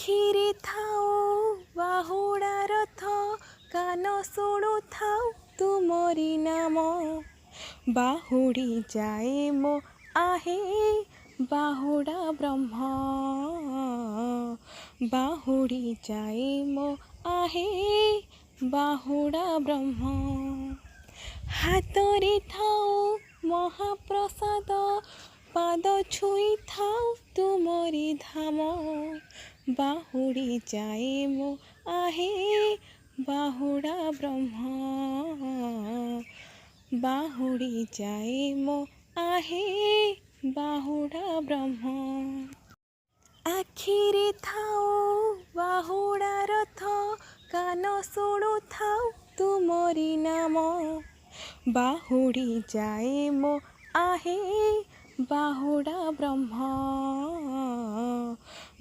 आखिरी थाओ बाहुड़ा रथ कान शुणु थाओ तुमरी नाम बाहुड़ी जाए मो आहे बाहुड़ा ब्रह्म बाहुड़ी जाए मो आहे बाहुड़ा ब्रह्म हातरे थाओ महाप्रसाद पाद छुई थाओ तुमरी धाम बाहुड़ी जाए मो आहे बाहुड़ा ब्रह्म बाहुड़ी जाए मो आहे बाहुड़ा ब्रह्म आखिरी थाओ बाहुड़ा रथ कान शुणु थाओ तुमरी नाम बाहुड़ी जाए मो आहे बाहुड़ा ब्रह्म